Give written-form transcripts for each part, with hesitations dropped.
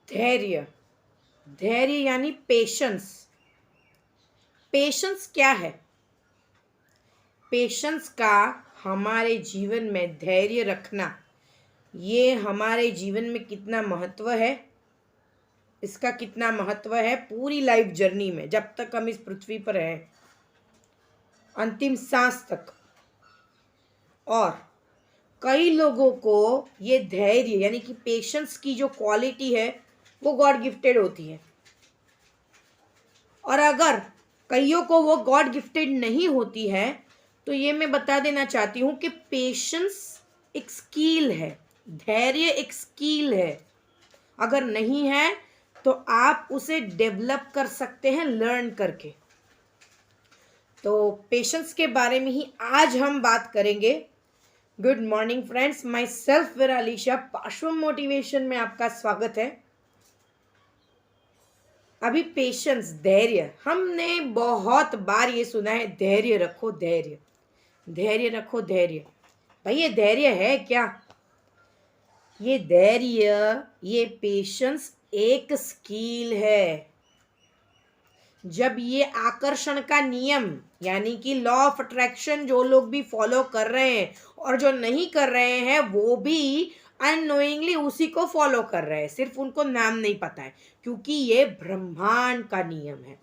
धैर्य, धैर्य यानी पेशेंस। पेशेंस क्या है? पेशेंस का हमारे जीवन में धैर्य रखना, ये हमारे जीवन में कितना महत्व है, इसका कितना महत्व है पूरी लाइफ जर्नी में, जब तक हम इस पृथ्वी पर हैं, अंतिम सांस तक। और कई लोगों को ये धैर्य यानी कि पेशेंस की जो क्वालिटी है वो गॉड गिफ्टेड होती है, और अगर कईयों को वो गॉड गिफ्टेड नहीं होती है तो ये मैं बता देना चाहती हूँ कि पेशेंस एक स्किल है, धैर्य एक स्किल है। अगर नहीं है तो आप उसे डेवलप कर सकते हैं लर्न करके। तो पेशेंस के बारे में ही आज हम बात करेंगे। Good morning friends, myself Viralisha, Parshvam motivation में आपका स्वागत है। अभी पेशेंस, धैर्य, हमने बहुत बार ये सुना है, धैर्य रखो, धैर्य, धैर्य रखो, धैर्य। भाई ये धैर्य है क्या? ये धैर्य, ये पेशेंस एक स्किल है। जब ये आकर्षण का नियम यानी कि लॉ ऑफ अट्रैक्शन जो लोग भी फॉलो कर रहे हैं और जो नहीं कर रहे हैं वो भी अननोइंगली उसी को फॉलो कर रहे हैं, सिर्फ उनको नाम नहीं पता है, क्योंकि ये ब्रह्मांड का नियम है।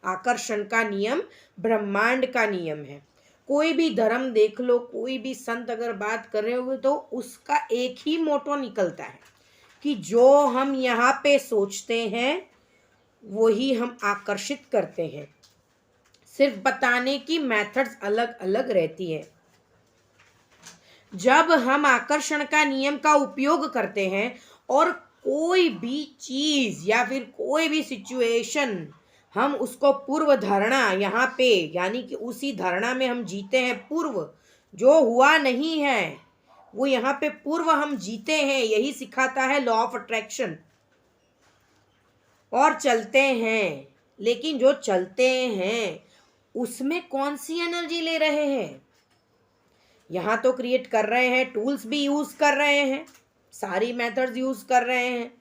आकर्षण का नियम ब्रह्मांड का नियम है। कोई भी धर्म देख लो, कोई भी संत अगर बात कर रहे हो तो उसका एक ही मोटो निकलता है कि जो हम यहाँ पे सोचते हैं वही हम आकर्षित करते हैं। सिर्फ बताने की मेथड्स अलग अलग रहती है। जब हम आकर्षण का नियम का उपयोग करते हैं और कोई भी चीज या फिर कोई भी सिचुएशन, हम उसको पूर्व धारणा यहाँ पे यानी कि उसी धारणा में हम जीते हैं। पूर्व जो हुआ नहीं है वो यहाँ पे पूर्व हम जीते हैं, यही सिखाता है लॉ ऑफ अट्रैक्शन। और चलते हैं, लेकिन जो चलते हैं उसमें कौन सी एनर्जी ले रहे हैं? यहाँ तो क्रिएट कर रहे हैं, टूल्स भी यूज कर रहे हैं, सारी मेथड्स यूज कर रहे हैं,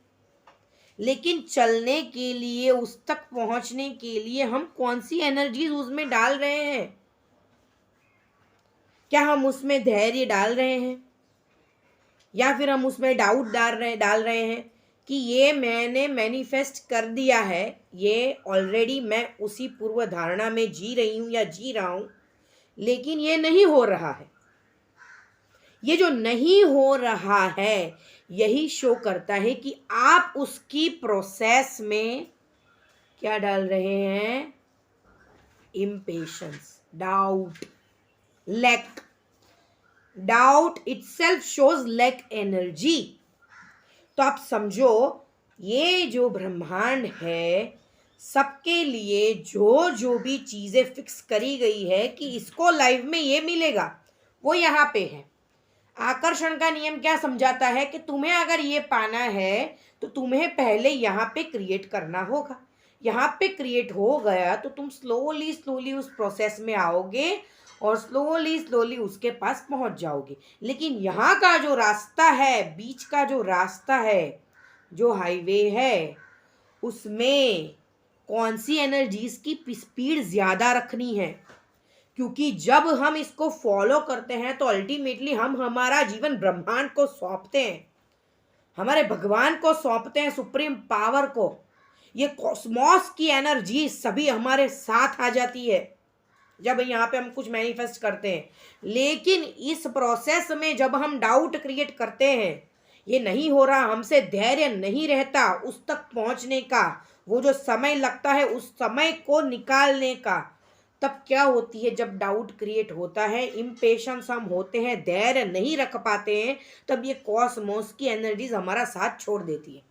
लेकिन चलने के लिए, उस तक पहुंचने के लिए हम कौन सी एनर्जीज उसमें डाल रहे हैं? क्या हम उसमें धैर्य डाल रहे हैं या फिर हम उसमें डाउट डाल रहे हैं कि ये मैंने मैनिफेस्ट कर दिया है, ये ऑलरेडी मैं उसी पूर्व धारणा में जी रही हूँ या जी रहा हूँ, लेकिन ये नहीं हो रहा है। ये जो नहीं हो रहा है यही शो करता है कि आप उसकी प्रोसेस में क्या डाल रहे हैं? Impatience, doubt, lack. Doubt itself shows lack energy. तो आप समझो, ये जो ब्रह्मांड है सबके लिए जो जो भी चीजें फिक्स करी गई है कि इसको लाइफ में ये मिलेगा, वो यहाँ पे है। आकर्षण का नियम क्या समझाता है कि तुम्हें अगर ये पाना है तो तुम्हें पहले यहाँ पे क्रिएट करना होगा। यहाँ पे क्रिएट हो गया तो तुम स्लोली स्लोली उस प्रोसेस में आओगे और स्लोली स्लोली उसके पास पहुंच जाओगे। लेकिन यहाँ का जो रास्ता है, बीच का जो रास्ता है, जो हाईवे है, उसमें कौन सी एनर्जीज की स्पीड ज़्यादा रखनी है? क्योंकि जब हम इसको फॉलो करते हैं तो अल्टीमेटली हम हमारा जीवन ब्रह्मांड को सौंपते हैं, हमारे भगवान को सौंपते हैं, सुप्रीम पावर को। ये कॉस्मॉस की एनर्जी सभी हमारे साथ आ जाती है जब यहाँ पे हम कुछ मैनिफेस्ट करते हैं। लेकिन इस प्रोसेस में जब हम डाउट क्रिएट करते हैं, ये नहीं हो रहा, हमसे धैर्य नहीं रहता उस तक पहुँचने का, वो जो समय लगता है उस समय को निकालने का, तब क्या होती है? जब डाउट क्रिएट होता है, इम्पेशंस हम होते हैं, धैर्य नहीं रख पाते हैं, तब ये कॉस्मोस की एनर्जीज हमारा साथ छोड़ देती है।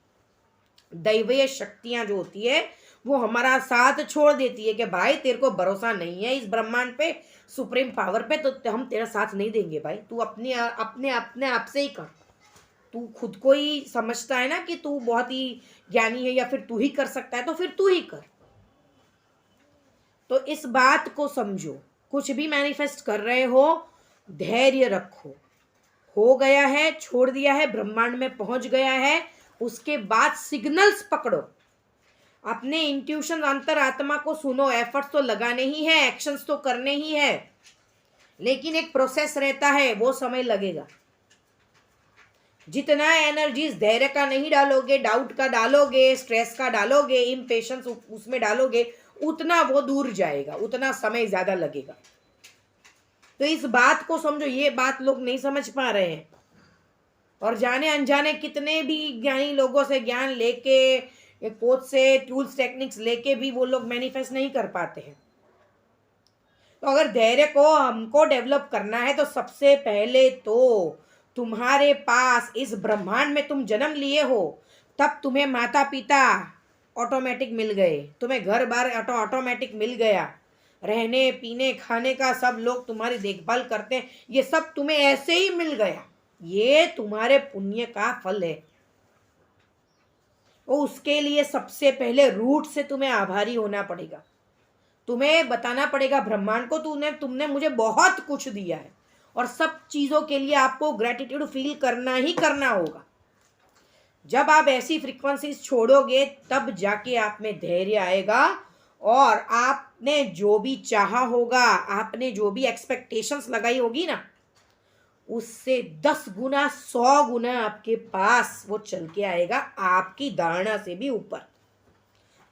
दैवीय शक्तियां जो होती है वो हमारा साथ छोड़ देती है कि भाई तेरे को भरोसा नहीं है इस ब्रह्मांड पे, सुप्रीम पावर पे, तो हम तेरा साथ नहीं देंगे भाई, तू अपने अपने अपने आप से ही कर। तू खुद को ही समझता है ना कि तू बहुत ही ज्ञानी है या फिर तू ही कर सकता है, तो फिर तू ही कर। तो इस बात को समझो, कुछ भी मैनिफेस्ट कर रहे हो, धैर्य रखो। हो गया है, छोड़ दिया है, ब्रह्मांड में पहुंच गया है, उसके बाद सिग्नल्स पकड़ो, अपने इंट्यूशन अंतरात्मा को सुनो। एफर्ट्स तो लगाने ही है, एक्शंस तो करने ही है, लेकिन एक प्रोसेस रहता है, वो समय लगेगा। जितना एनर्जीज धैर्य का नहीं डालोगे, डाउट का डालोगे, स्ट्रेस का डालोगे, इम्पेशंस उसमें डालोगे, उतना वो दूर जाएगा, उतना समय ज्यादा लगेगा। तो इस बात को समझो, ये बात लोग नहीं समझ पा रहे हैं, और जाने अनजाने कितने भी ज्ञानी लोगों से ज्ञान लेके, कोच से टूल्स टेक्निक्स लेके भी वो लोग मैनिफेस्ट नहीं कर पाते हैं। तो अगर धैर्य को हमको डेवलप करना है तो सबसे पहले तो तुम्हारे पास, इस ब्रह्मांड में तुम जन्म लिए हो, तब तुम्हें माता पिता ऑटोमेटिक मिल गए, तुम्हें घर बार ऑटोमेटिक मिल गया, रहने पीने खाने का सब लोग तुम्हारी देखभाल करते हैं, ये सब तुम्हें ऐसे ही मिल गया। ये तुम्हारे पुण्य का फल है। और उसके लिए सबसे पहले रूट से तुम्हें आभारी होना पड़ेगा। तुम्हें बताना पड़ेगा ब्रह्मांड को, तुमने मुझे बहुत कुछ दिया है, और सब चीजों के लिए आपको ग्रेटिट्यूड फील करना ही करना होगा। जब आप ऐसी फ्रीक्वेंसीज छोड़ोगे तब जाके आप में धैर्य आएगा, और आपने जो भी चाहा होगा, आपने जो भी एक्सपेक्टेशंस लगाई होगी ना, उससे 10 गुना 100 गुना आपके पास वो चल के आएगा, आपकी धारणा से भी ऊपर।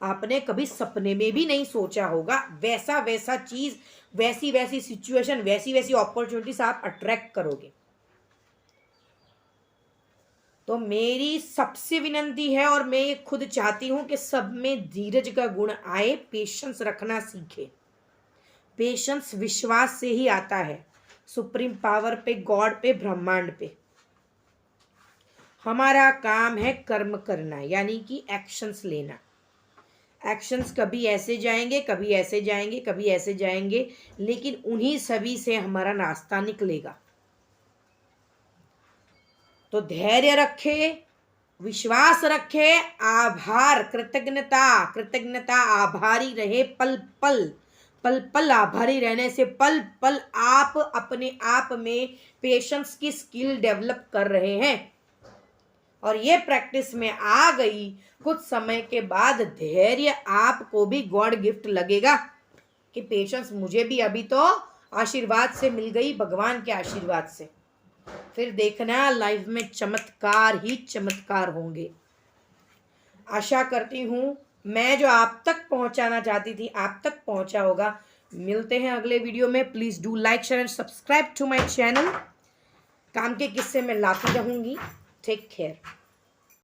आपने कभी सपने में भी नहीं सोचा होगा, वैसा वैसा चीज, वैसी वैसी सिचुएशन, वैसी वैसी अपॉर्चुनिटीज आप अट्रैक्ट करोगे। तो मेरी सबसे विनंती है, और मैं ये खुद चाहती हूं कि सब में धीरज का गुण आए, पेशेंस रखना सीखे। पेशेंस विश्वास से ही आता है, सुप्रीम पावर पे, गॉड पे, ब्रह्मांड पे। हमारा काम है कर्म करना, यानी कि एक्शंस लेना। एक्शंस कभी ऐसे जाएंगे, कभी ऐसे जाएंगे, कभी ऐसे जाएंगे, लेकिन उन्हीं सभी से हमारा रास्ता निकलेगा। तो धैर्य रखे, विश्वास रखे, आभार, कृतज्ञता आभारी रहे, पल पल आभारी रहने से पल पल आप अपने आप में पेशेंस की स्किल डेवलप कर रहे हैं। और ये प्रैक्टिस में आ गई, कुछ समय के बाद धैर्य आपको भी गॉड गिफ्ट लगेगा कि पेशेंस मुझे भी अभी तो आशीर्वाद से मिल गई, भगवान के आशीर्वाद से। फिर देखना लाइफ में चमत्कार ही चमत्कार होंगे। आशा करती हूँ मैं जो आप तक पहुंचाना चाहती थी आप तक पहुंचा होगा। मिलते हैं अगले वीडियो में। Please do like, share and subscribe to my channel. काम के किस्से में लाती रहूँगी। Take care.